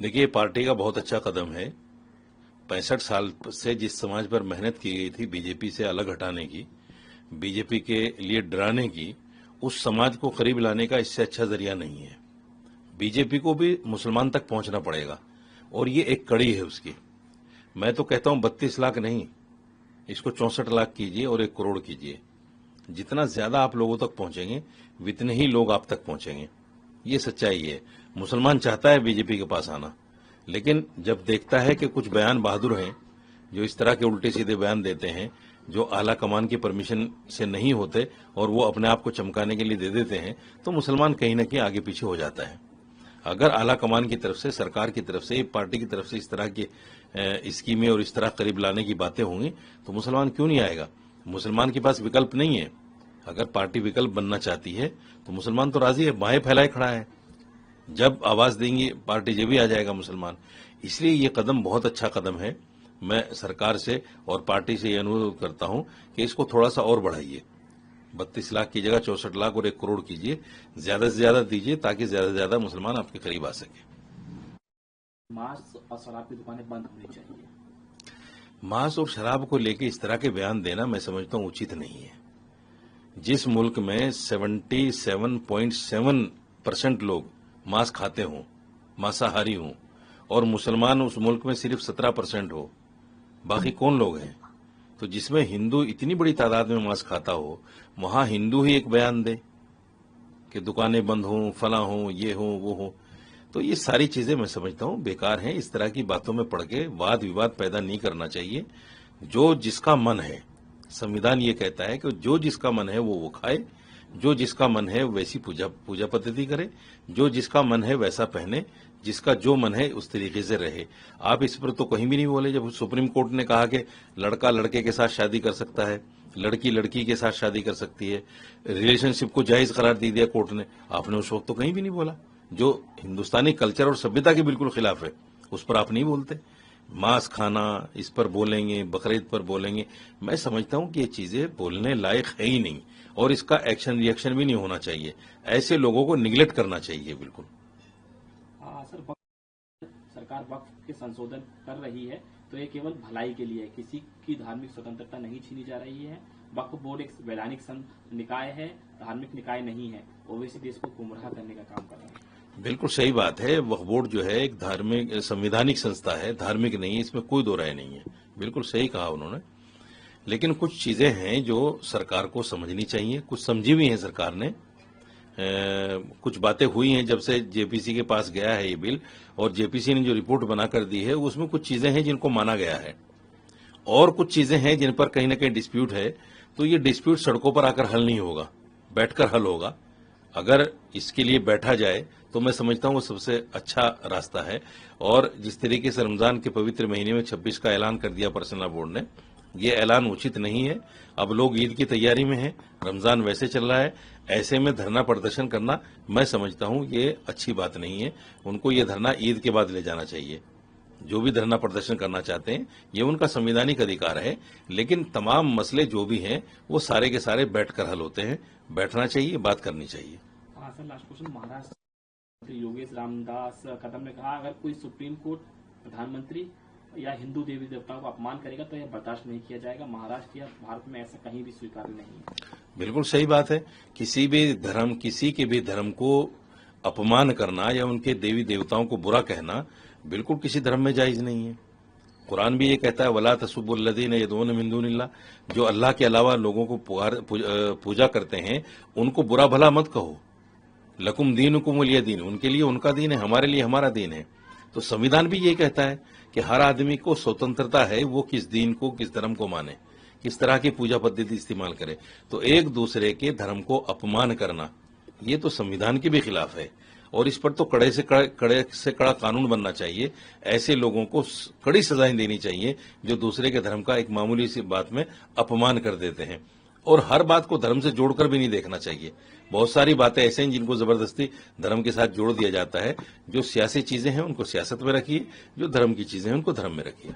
देखिए, पार्टी का बहुत अच्छा कदम है। 65 साल से जिस समाज पर मेहनत की गई थी बीजेपी से अलग हटाने की, बीजेपी के लिए डराने की, उस समाज को करीब लाने का इससे अच्छा जरिया नहीं है। बीजेपी को भी मुसलमान तक पहुंचना पड़ेगा और ये एक कड़ी है उसकी। मैं तो कहता हूं 32 लाख नहीं, इसको 64 लाख कीजिए और 1 करोड़ कीजिए। जितना ज्यादा आप लोगों तक पहुंचेंगे, उतने ही लोग आप तक पहुंचेंगे। ये सच्चाई है। मुसलमान चाहता है बीजेपी के पास आना, लेकिन जब देखता है कि कुछ बयान बहादुर हैं जो इस तरह के उल्टे सीधे बयान देते हैं, जो आला कमान की परमिशन से नहीं होते और वो अपने आप को चमकाने के लिए दे देते हैं, तो मुसलमान कहीं ना कहीं आगे पीछे हो जाता है। अगर आला कमान की तरफ से, सरकार की तरफ से, पार्टी की तरफ से इस तरह की स्कीमें और इस तरह करीब लाने की बातें होंगी तो मुसलमान क्यों नहीं आएगा? मुसलमान के पास विकल्प नहीं है। अगर पार्टी विकल्प बनना चाहती है तो मुसलमान तो राजी है, बाहें फैलाए खड़ा है। जब आवाज देंगी पार्टी जब भी आ जाएगा मुसलमान। इसलिए ये कदम बहुत अच्छा कदम है। मैं सरकार से और पार्टी से ये अनुरोध करता हूं कि इसको थोड़ा सा और बढ़ाइए। 32 लाख की जगह 64 लाख और 1 करोड़ कीजिए, ज्यादा से ज्यादा दीजिए ताकि ज्यादा से ज्यादा मुसलमान आपके करीब आ सके। मांस और शराब की दुकानें बंद होनी चाहिए। मांस और शराब को लेकर इस तरह के बयान देना मैं समझता हूं उचित नहीं है। जिस मुल्क में 77.7% लोग मांस खाते हों, मांसाहारी हों, और मुसलमान उस मुल्क में सिर्फ 17% हो, बाकी कौन लोग हैं? तो जिसमें हिंदू इतनी बड़ी तादाद में मांस खाता हो, वहां हिंदू ही एक बयान दे कि दुकानें बंद हों, फला हों, ये हों, वो हों, तो ये सारी चीजें मैं समझता हूं बेकार हैं। इस तरह की बातों में पड़ के वाद विवाद पैदा नहीं करना चाहिए। जो जिसका मन है, संविधान ये कहता है कि जो जिसका मन है वो खाए, जो जिसका मन है वैसी पूजा पद्धति करे, जो जिसका मन है वैसा पहने, जिसका जो मन है उस तरीके से रहे। आप इस पर तो कहीं भी नहीं बोले। जब सुप्रीम कोर्ट ने कहा कि लड़का लड़के के साथ शादी कर सकता है, लड़की लड़की के साथ शादी कर सकती है, रिलेशनशिप को जायज करार दे दिया कोर्ट ने, आपने उस वक्त तो कहीं भी नहीं बोला। जो हिंदुस्तानी कल्चर और सभ्यता के बिल्कुल खिलाफ है, उस पर आप नहीं बोलते। मांस खाना, इस पर बोलेंगे, बकरीद पर बोलेंगे। मैं समझता हूं कि ये चीजें बोलने लायक है ही नहीं और इसका एक्शन रिएक्शन भी नहीं होना चाहिए। ऐसे लोगों को निगलेक्ट करना चाहिए बिल्कुल। सर, सरकार वक्फ के संशोधन कर रही है तो ये केवल भलाई के लिए है, किसी की धार्मिक स्वतंत्रता नहीं छीनी जा रही है। वक्फ बोर्ड एक वैधानिक निकाय है, धार्मिक निकाय नहीं है। ओवैसी देश को गुमराह करने का काम कर रहा है। बिल्कुल सही बात है। वक्फ बोर्ड जो है एक धार्मिक संवैधानिक संस्था है, धार्मिक नहीं है, इसमें कोई दो राय नहीं है। बिल्कुल सही कहा उन्होंने। लेकिन कुछ चीजें हैं जो सरकार को समझनी चाहिए, कुछ समझी हुई है सरकार ने। कुछ बातें हुई हैं जब से जेपीसी के पास गया है ये बिल, और जेपीसी ने जो रिपोर्ट बनाकर दी है उसमें कुछ चीजें हैं जिनको माना गया है और कुछ चीजें हैं जिन पर कहीं ना कहीं डिस्प्यूट है। तो ये डिस्प्यूट सड़कों पर आकर हल नहीं होगा, बैठकर हल होगा। अगर इसके लिए बैठा जाए तो मैं समझता हूं वो सबसे अच्छा रास्ता है। और जिस तरीके से रमजान के पवित्र महीने में 26 का ऐलान कर दिया पर्सनल बोर्ड ने, ये ऐलान उचित नहीं है। अब लोग ईद की तैयारी में हैं, रमजान वैसे चल रहा है, ऐसे में धरना प्रदर्शन करना मैं समझता हूं ये अच्छी बात नहीं है। उनको ये धरना ईद के बाद ले जाना चाहिए। जो भी धरना प्रदर्शन करना चाहते हैं ये उनका संवैधानिक अधिकार है, लेकिन तमाम मसले जो भी हैं वो सारे के सारे बैठकर हल होते हैं। बैठना चाहिए, बात करनी चाहिए। हाँ sir, last question. Maharashtra Yogesh Ramdas Kadam ने कहा अगर कोई सुप्रीम कोर्ट प्रधानमंत्री या हिंदू देवी देवताओं का अपमान करेगा तो यह बर्दाश्त नहीं किया जाएगा। महाराष्ट्र या भारत में ऐसा कहीं भी स्वीकार्य नहीं है। बिल्कुल सही बात है। किसी भी धर्म, किसी के भी धर्म को अपमान करना या उनके देवी देवताओं को बुरा कहना बिल्कुल किसी धर्म में जायज नहीं है। कुरान भी ये कहता है वला तसुब्बुल्लज़ीना यदऊना मिन दूनिल्लाह, जो अल्लाह के अलावा लोगों को पूजा करते हैं उनको बुरा भला मत कहो। लकुम दीनुकुम वलिय दीन, उनके लिए उनका दीन है, हमारे लिए हमारा दीन है। तो संविधान भी ये कहता है कि हर आदमी को स्वतंत्रता है वो किस दीन को, किस धर्म को माने, किस तरह की पूजा पद्धति इस्तेमाल करे। तो एक दूसरे के धर्म को अपमान करना ये तो संविधान के भी खिलाफ है और इस पर तो कड़े से कड़ा कानून बनना चाहिए। ऐसे लोगों को कड़ी सजाएं देनी चाहिए जो दूसरे के धर्म का एक मामूली सी बात में अपमान कर देते हैं। और हर बात को धर्म से जोड़कर भी नहीं देखना चाहिए। बहुत सारी बातें ऐसे हैं जिनको जबरदस्ती धर्म के साथ जोड़ दिया जाता है। जो सियासी चीजें हैं उनको सियासत में रखिए, जो धर्म की चीजें हैं उनको धर्म में रखिए।